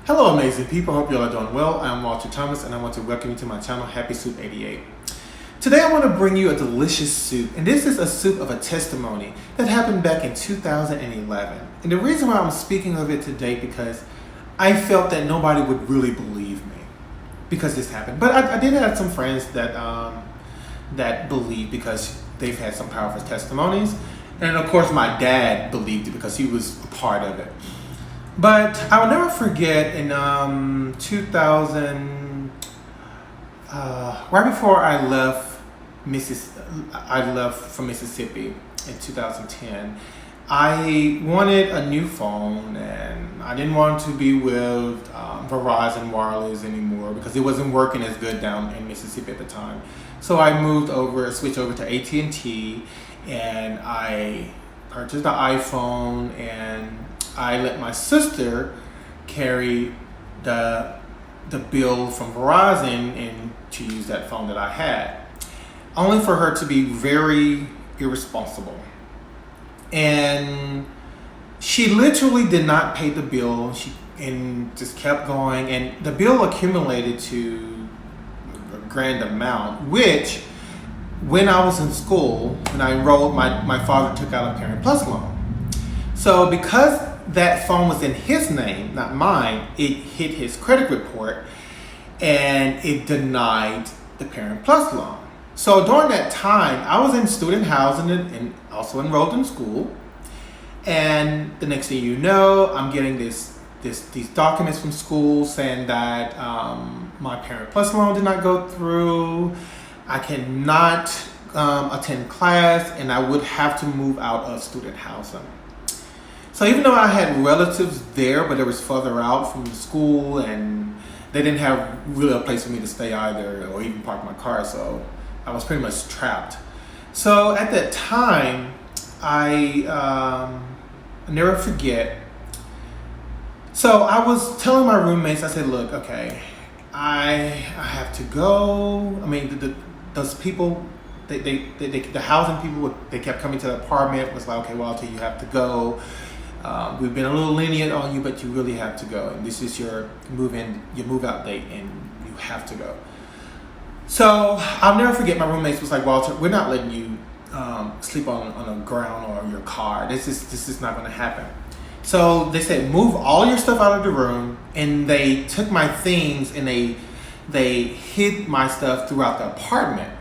Hello amazing people, hope you all are doing well. I'm Walter Thomas and I want to welcome you to my channel, Happy Soup 88. Today I want to bring you a delicious soup, and this is a soup of a testimony that happened back in 2011. And the reason why I'm speaking of it today because I felt that nobody would really believe me because this happened. But I did have some friends that believe because they've had some powerful testimonies. And of course my dad believed it because he was a part of it. But I will never forget in 2000, right before I left from Mississippi in 2010, I wanted a new phone and I didn't want to be with Verizon Wireless anymore because it wasn't working as good down in Mississippi at the time. So I switched over to AT&T, and I purchased the iPhone, and I let my sister carry the bill from Verizon and to use that phone that I had, only for her to be very irresponsible. And she literally did not pay the bill. And just kept going, and the bill accumulated to a grand amount, which when I was in school, when I enrolled, my father took out a Parent Plus loan. So because that phone was in his name, not mine, it hit his credit report and it denied the Parent Plus loan. So during that time, I was in student housing and also enrolled in school. And the next thing you know, I'm getting these documents from school saying that my Parent Plus loan did not go through. I cannot attend class, and I would have to move out of student housing. So even though I had relatives there, but it was further out from the school, and they didn't have really a place for me to stay either, or even park my car, so I was pretty much trapped. So at that time, I never forget. So I was telling my roommates, I said, look, okay, I have to go. I mean, those people, the housing people, they kept coming to the apartment. It was like, okay, Walter, you have to go. We've been a little lenient on you, but you really have to go. And this is your move out date, and you have to go. So I'll never forget, my roommates was like, Walter, we're not letting you sleep on the ground or your car. This is not going to happen. So they said, move all your stuff out of the room, and they took my things and they hid my stuff throughout the apartment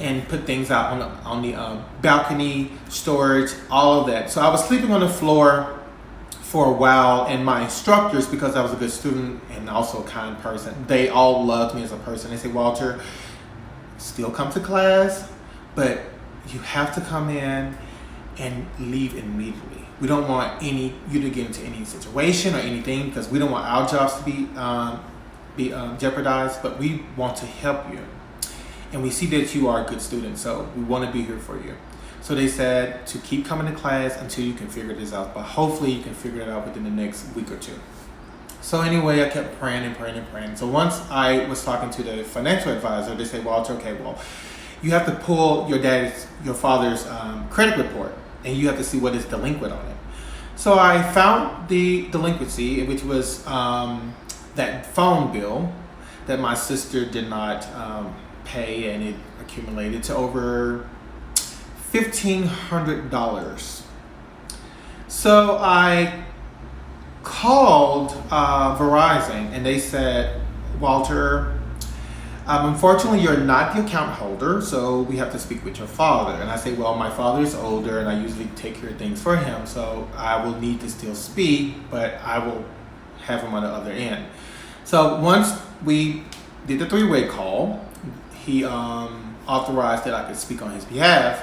and put things out on the balcony, storage, all of that. So I was sleeping on the floor for a while, and my instructors, because I was a good student and also a kind person, they all loved me as a person. They said, Walter, still come to class, but you have to come in and leave immediately. We don't want you to get into any situation or anything, because we don't want our jobs to be jeopardized, but we want to help you. And we see that you are a good student, so we want to be here for you. So they said to keep coming to class until you can figure this out, but hopefully you can figure it out within the next week or two. So anyway, I kept praying and praying and praying. So once I was talking to the financial advisor, they said, Walter, okay, well, you have to pull your father's credit report, and you have to see what is delinquent on it. So I found the delinquency, which was that phone bill that my sister did not pay, and it accumulated to over $1,500. So I called Verizon, and they said, Walter, unfortunately, you're not the account holder, so we have to speak with your father. And I say, well, my father is older, and I usually take care of things for him, so I will need to still speak, but I will have him on the other end. So once we did the three-way call, he authorized that I could speak on his behalf.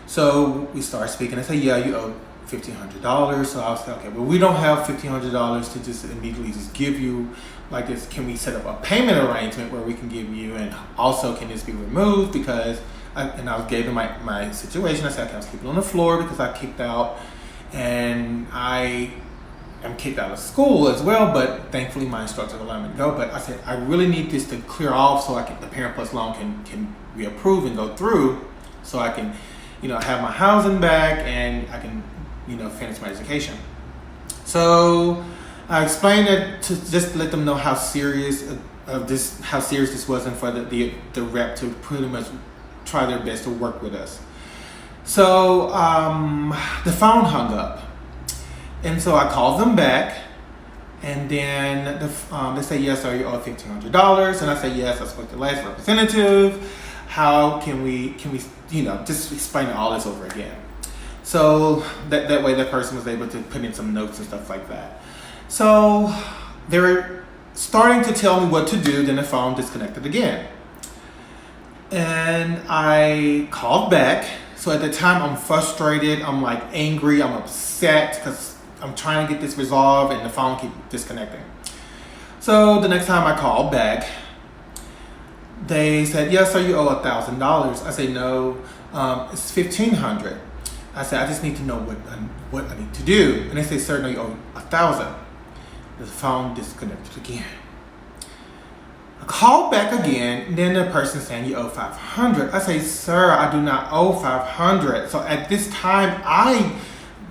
So we started speaking. I said, yeah, you owe $1,500. So I was like, okay, well, we don't have $1,500 to just immediately just give you like this. Can we set up a payment arrangement where we can give you, and also can this be removed? Because I gave him my situation. I said, okay, I'm sleeping on the floor because I kicked out, and I am kicked out of school as well, but thankfully my instructor allowed me to go. But I said, I really need this to clear off so the Parent Plus loan can be approved and go through, so I can, have my housing back, and I can, finish my education. So I explained it to just let them know how serious this was, and for the rep to pretty much try their best to work with us. So the phone hung up, and so I called them back, and then they say, yes, sir, you owe $1,500, and I say, yes, I spoke to the last representative. How can we just explain all this over again? So that way that person was able to put in some notes and stuff like that. So they were starting to tell me what to do, then the phone disconnected again. And I called back. So at the time I'm frustrated, I'm like angry, I'm upset because I'm trying to get this resolved and the phone keeps disconnecting. So the next time I called back, they said, yes, sir, you owe $1,000. I say, no, it's $1,500. I said, I just need to know what I need to do. And they say, sir, no, you owe $1,000. The phone disconnected again. I called back again, and then the person saying you owe $500. I say, sir, I do not owe $500. So at this time, I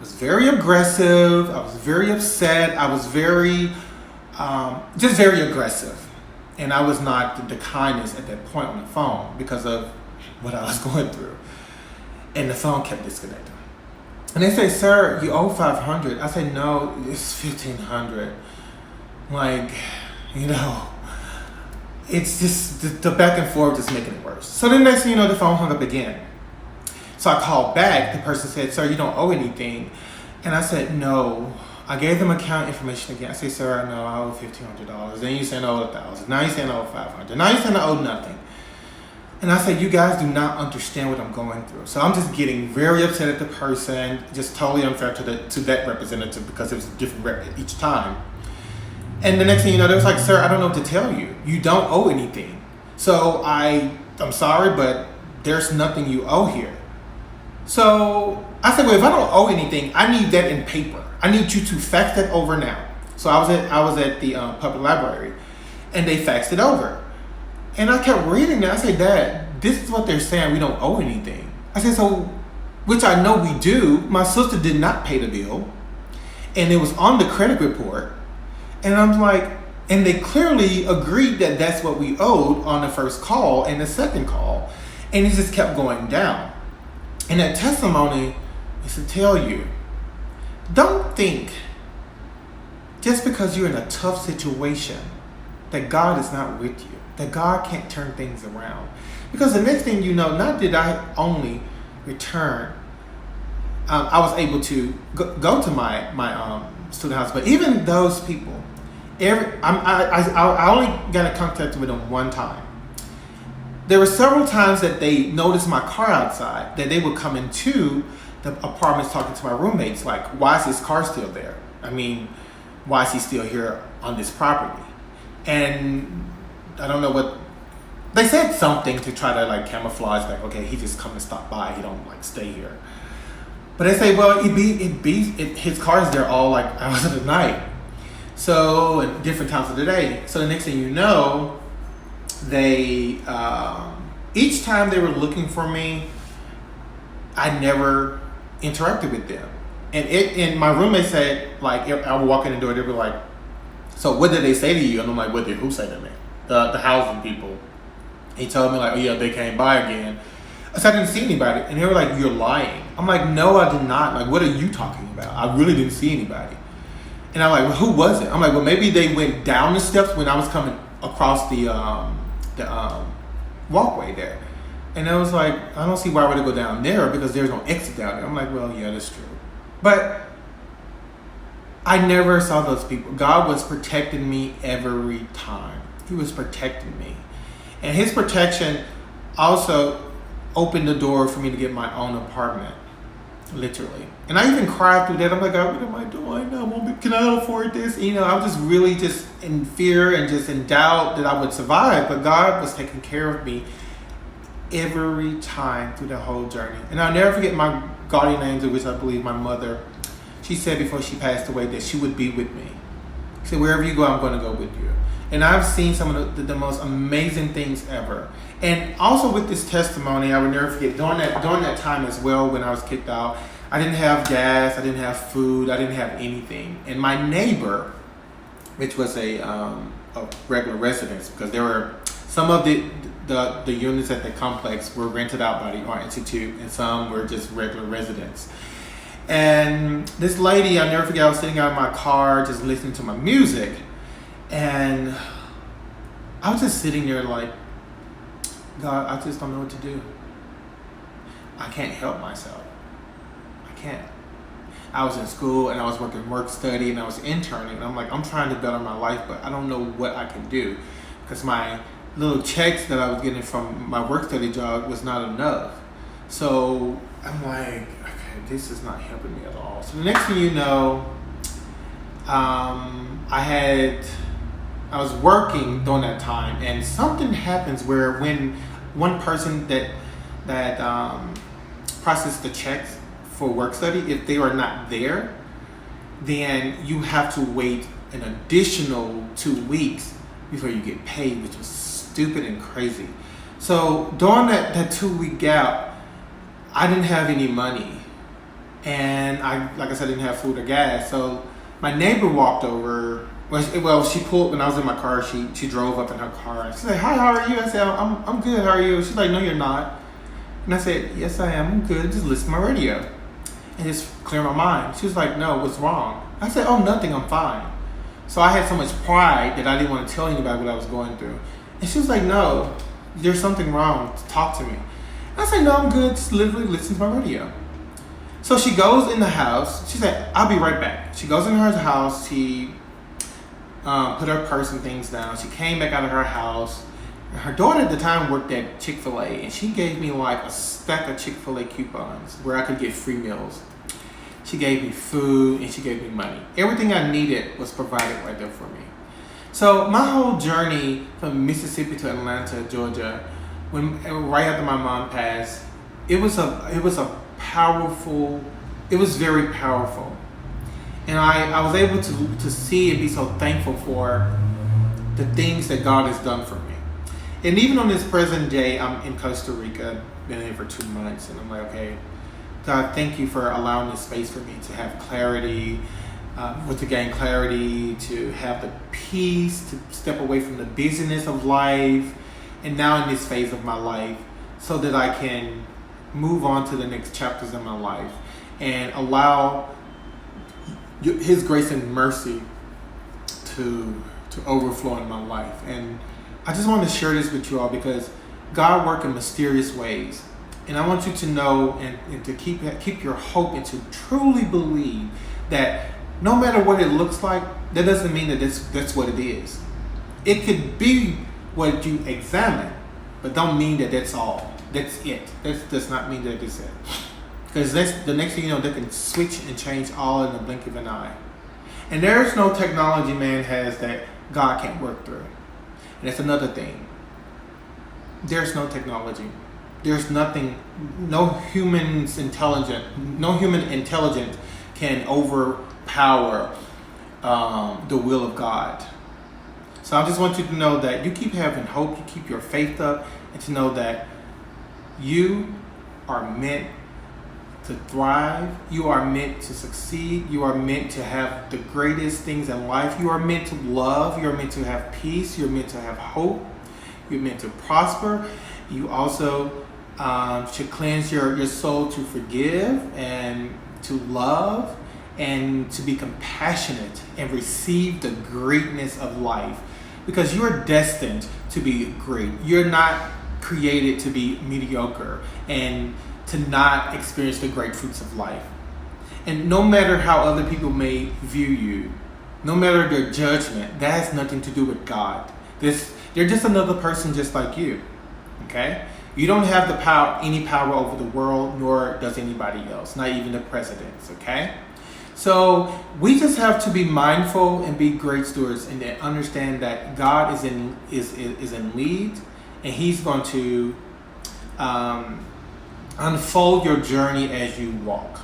was very aggressive. I was very upset. I was very aggressive. And I was not the kindest at that point on the phone because of what I was going through. And the phone kept disconnecting. And they say, sir, you owe $500. I say, no, it's $1,500. Like, it's just the back and forth just making it worse. So then next thing you know, the phone hung up again. So I called back. The person said, sir, you don't owe anything. And I said, no. I gave them account information again. I said, sir, no, I owe $1,500. Then you saying I owe $1,000. Now you saying I owe $500. Now you saying I owe nothing. And I said, you guys do not understand what I'm going through. So I'm just getting very upset at the person, just totally unfair to that representative because it was a different rep each time. And the next thing you know, they was like, sir, I don't know what to tell you. You don't owe anything. So I'm sorry, but there's nothing you owe here. So I said, well, if I don't owe anything, I need that in paper. I need you to fax that over now. So I was at the public library, and they faxed it over. And I kept reading it. I said, Dad, this is what they're saying. We don't owe anything. I said, so, which I know we do. My sister did not pay the bill, and it was on the credit report. And I'm like, and they clearly agreed that that's what we owed on the first call and the second call. And it just kept going down. And that testimony is to tell you, don't think just because you're in a tough situation that God is not with you, that God can't turn things around. Because the next thing you know, not did I only return, I was able to go to my student house, but even those people, I only got in contact with them one time. There were several times that they noticed my car outside, that they would come into the apartments talking to my roommates, like, why is his car still there? I mean, why is he still here on this property? And I don't know what, they said something to try to like camouflage, like, okay, he just come to stop by, he don't like stay here. But they say, well, his car is there all like hours of the night. So, at different times of the day. So the next thing you know, they, each time they were looking for me, I never interacted with them. And my roommate said, like, I would walk in the door, they were like, so what did they say to you? And I'm like, what did who say to me? The housing people. He told me, like, oh yeah, they came by again. I said, I didn't see anybody. And they were like, you're lying. I'm like, no, I did not. Like, what are you talking about? I really didn't see anybody. And I'm like, well, who was it? I'm like, well, maybe they went down the steps when I was coming across the walkway there. And I was like, I don't see why would they go down there because there's no exit down there. I'm like, well, yeah, that's true. But I never saw those people. God was protecting me every time. He was protecting me. And his protection also opened the door for me to get my own apartment, literally. And I even cried through that. I'm like, God, what am I doing? Can I afford this? I was just really just in fear and just in doubt that I would survive. But God was taking care of me every time through the whole journey. And I'll never forget my guardian angel, which I believe my mother, she said before she passed away that she would be with me. She said, wherever you go, I'm going to go with you. And I've seen some of the most amazing things ever. And also with this testimony, I would never forget, during that time as well, when I was kicked out, I didn't have gas, I didn't have food, I didn't have anything. And my neighbor which was a regular residence, because there were some of the units at the complex were rented out by the Art Institute, and some were just regular residents. And this lady, I'll never forget, I was sitting out in my car just listening to my music, and I was just sitting there like, God, I just don't know what to do. I can't help myself. I can't. I was in school and I was working work study and I was interning, and I'm like, I'm trying to better my life, but I don't know what I can do, because my little checks that I was getting from my work study job was not enough. So I'm like, okay, this is not helping me at all. So the next thing you know, I was working during that time, and something happens where when one person that processed the checks for work study, if they are not there, then you have to wait an additional 2 weeks before you get paid, which was stupid and crazy. So during that 2-week gap, I didn't have any money, and like I said, I didn't have food or gas. So my neighbor walked over. Well, she pulled when I was in my car. She drove up in her car. She's like, "Hi, how are you?" I said, "I'm good. How are you?" She's like, "No, you're not." And I said, "Yes, I am. I'm good. Just listen to my radio and just clear my mind." She was like, "No, what's wrong?" I said, "Oh, nothing. I'm fine." So I had so much pride that I didn't want to tell anybody what I was going through. And she was like, "No, there's something wrong. Talk to me." And I said, "No, I'm good. Just literally listen to my radio." So she goes in the house. She said, "I'll be right back." She goes in her house. She put her purse and things down. She came back out of her house. Her daughter at the time worked at Chick-fil-A, and she gave me like a stack of Chick-fil-A coupons where I could get free meals. She gave me food and she gave me money. Everything I needed was provided right there for me. So my whole journey from Mississippi to Atlanta, Georgia, right after my mom passed, it was very powerful. And I was able to see and be so thankful for the things that God has done for me. And even on this present day, I'm in Costa Rica, been here for 2 months, and I'm like, okay, God, thank you for allowing this space for me to have clarity, to gain clarity, to have the peace, to step away from the busyness of life, and now in this phase of my life, so that I can move on to the next chapters of my life and allow His grace and mercy to overflow in my life. And I just want to share this with you all, because God works in mysterious ways. And I want you to know and to keep your hope, and to truly believe that no matter what it looks like, that doesn't mean that that's what it is. It could be what you examine, but don't mean that that's all. That's it. That does not mean that it's it. Because the next thing you know, they can switch and change all in the blink of an eye. And there's no technology man has that God can't work through. And that's another thing. There's no technology. There's nothing, no human intelligence can overpower the will of God. So I just want you to know that you keep having hope, you keep your faith up, and to know that you are meant to thrive, you are meant to succeed, you are meant to have the greatest things in life, you are meant to love, you are meant to have peace, you're meant to have hope, you're meant to prosper. You also should cleanse your soul to forgive and to love and to be compassionate and receive the greatness of life, because you are destined to be great. You're not created to be mediocre and to not experience the great fruits of life. And no matter how other people may view you, no matter their judgment, that has nothing to do with God. They're just another person just like you. Okay? You don't have any power over the world, nor does anybody else, not even the presidents. Okay? So we just have to be mindful and be great stewards, and then understand that God is in lead, and He's going to unfold your journey as you walk.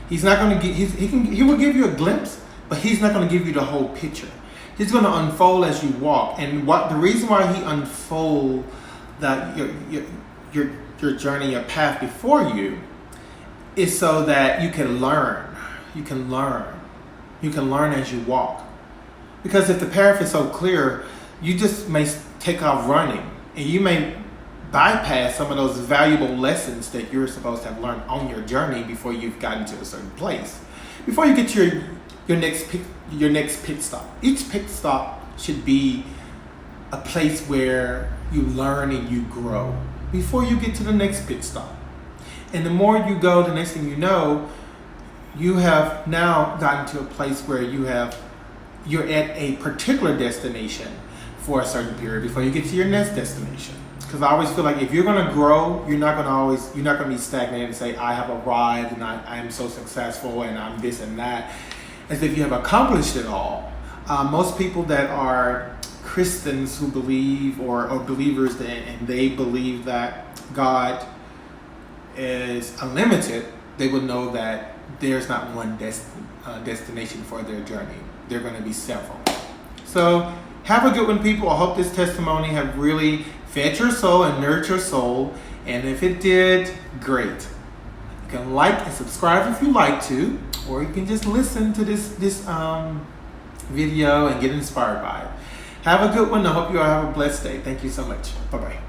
He's not going to He will give you a glimpse, but He's not going to give you the whole picture. He's going to unfold as you walk, and the reason why He unfolds that your journey, your path before you, is so that you can learn. You can learn as you walk. Because if the path is so clear, you just may take off running, and you may bypass some of those valuable lessons that you're supposed to have learned on your journey before you've gotten to a certain place. Before you get to your next pit stop. Each pit stop should be a place where you learn and you grow before you get to the next pit stop. And the more you go, the next thing you know, you have now gotten to a place where you're at a particular destination for a certain period before you get to your next destination. Because I always feel like if you're going to grow, you're not going to be stagnated and say, I have arrived and I am so successful and I'm this and that, as if you have accomplished it all. Most people that are Christians who believe or believers and they believe that God is unlimited, they will know that there's not one destination for their journey. There are going to be several. So have a good one, people. I hope this testimony have really fed your soul and nourished your soul. And if it did, great. You can like and subscribe if you like to, or you can just listen to this video and get inspired by it. Have a good one. I hope you all have a blessed day. Thank you so much. Bye-bye.